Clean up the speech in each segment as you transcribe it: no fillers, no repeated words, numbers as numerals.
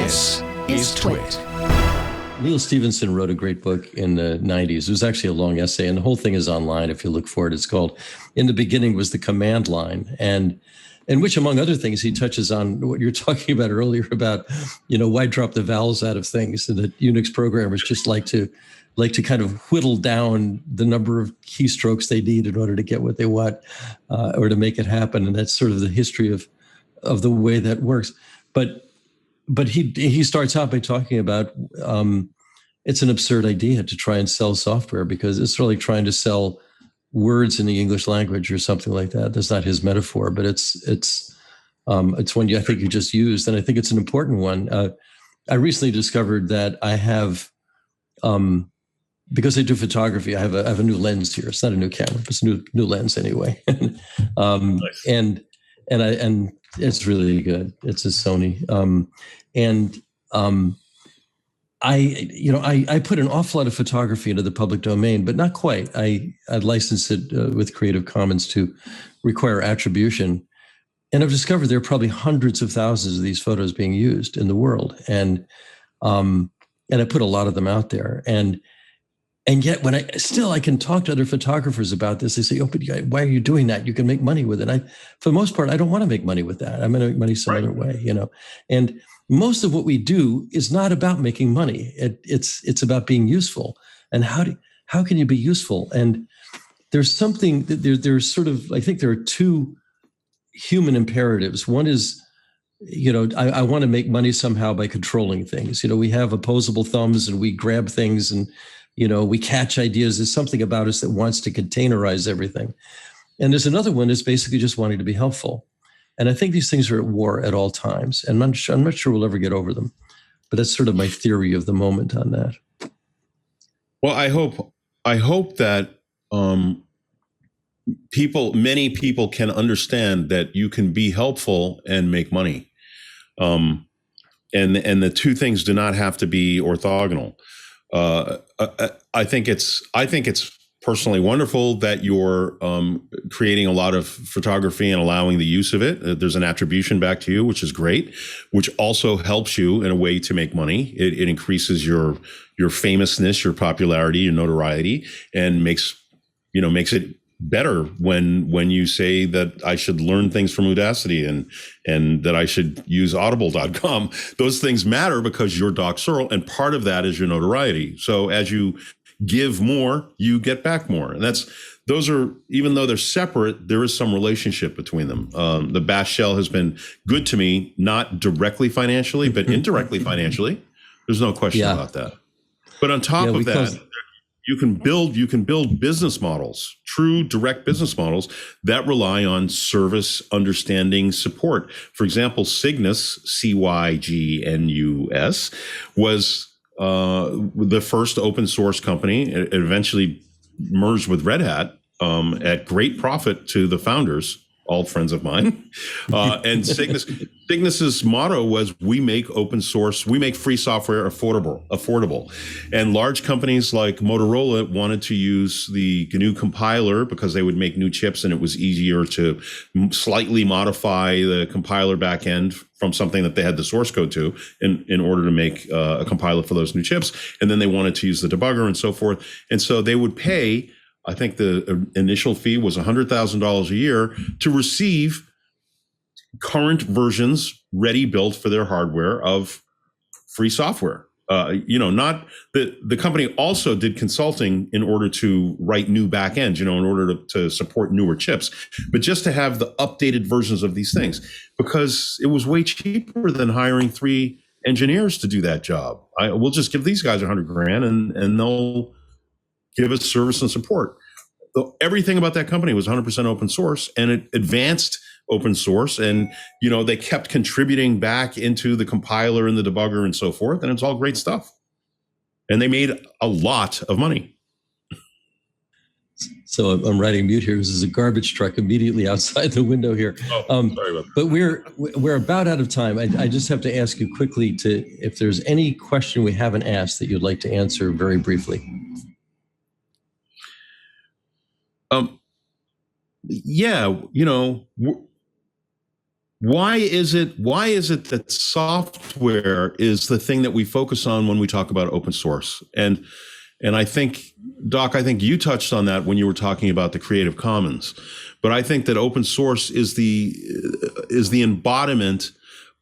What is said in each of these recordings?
This is TWiT. Neil Stephenson wrote a great book in the 90s. It was actually a long essay, and the whole thing is online if you look for it. It's called In the Beginning Was the Command Line, and in which, among other things, he touches on what you're talking about earlier about, why drop the vowels out of things, and that Unix programmers just like to kind of whittle down the number of keystrokes they need in order to get what they want or to make it happen. And that's sort of the history of the way that works. But he starts out by talking about it's an absurd idea to try and sell software because it's really trying to sell words in the English language or something like that. That's not his metaphor, but it's one I think you just used, and I think it's an important one. I recently discovered that I have, because I do photography, I have a new lens here. It's not a new camera, but it's a new lens anyway. Nice. and it's really good. It's a Sony. I put an awful lot of photography into the public domain, but not quite. I licensed it with Creative Commons to require attribution. And I've discovered there are probably hundreds of thousands of these photos being used in the world. And I put a lot of them out there. And yet when I can talk to other photographers about this, they say, oh, but why are you doing that? You can make money with it. For the most part, I don't want to make money with that. I'm going to make money some other way, And most of what we do is not about making money. It's about being useful. And how can you be useful? And there's something there's sort of, I think there are two human imperatives. One is, I want to make money somehow by controlling things. We have opposable thumbs and we grab things and, we catch ideas. There's something about us that wants to containerize everything. And there's another one that's basically just wanting to be helpful. And I think these things are at war at all times. And I'm not sure we'll ever get over them. But that's sort of my theory of the moment on that. Well, I hope that many people can understand that you can be helpful and make money. And the two things do not have to be orthogonal. I think it's personally wonderful that you're creating a lot of photography and allowing the use of it. There's an attribution back to you, which is great, which also helps you in a way to make money. It increases your famousness, your popularity, your notoriety, and makes it better when you say that I should learn things from Udacity and that I should use audible.com. Those things matter because you're Doc Searl, and part of that is your notoriety. So as you give more, you get back more. And those are, even though they're separate, there is some relationship between them. The Bash Shell has been good to me, not directly financially, but indirectly financially. There's no question about that. But on top of that, you can build business models, true direct business models that rely on service, understanding, support. For example, Cygnus, Cygnus, was the first open source company. It eventually merged with Red Hat at great profit to the founders, all friends of mine. And Cygnus's motto was, we make open source, we make free software affordable. And large companies like Motorola wanted to use the GNU compiler because they would make new chips and it was easier to slightly modify the compiler backend from something that they had the source code to in order to make a compiler for those new chips. And then they wanted to use the debugger and so forth. And so they would pay, I think the initial fee was $100,000 a year to receive current versions ready built for their hardware of free software. Not the company also did consulting in order to write new backends, in order to support newer chips, but just to have the updated versions of these things, because it was way cheaper than hiring 3 engineers to do that job. We'll just give these guys $100,000 and they'll give us service and support. Everything about that company was 100% open source, and it advanced open source. And, they kept contributing back into the compiler and the debugger and so forth. And it's all great stuff. And they made a lot of money. So I'm writing mute here because there's a garbage truck immediately outside the window here. Sorry about that. But we're about out of time. I just have to ask you quickly if there's any question we haven't asked that you'd like to answer very briefly. Why is it that software is the thing that we focus on when we talk about open source? And I think, Doc, I think you touched on that when you were talking about the Creative Commons. But I think that open source is the embodiment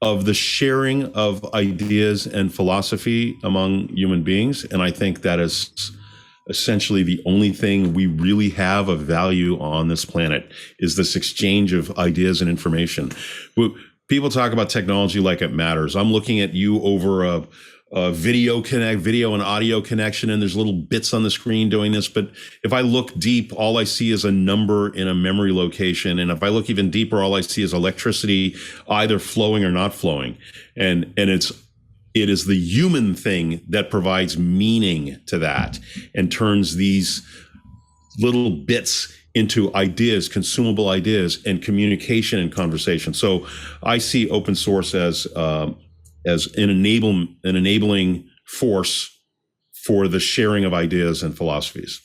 of the sharing of ideas and philosophy among human beings. And I think that is essentially the only thing we really have of value on this planet, is this exchange of ideas and information. People talk about technology like it matters. I'm looking at you over a video and audio connection, and there's little bits on the screen doing this. But if I look deep, all I see is a number in a memory location. And if I look even deeper, all I see is electricity either flowing or not flowing. And it is the human thing that provides meaning to that and turns these little bits into ideas, consumable ideas, and communication and conversation. So I see open source as an enabling force for the sharing of ideas and philosophies.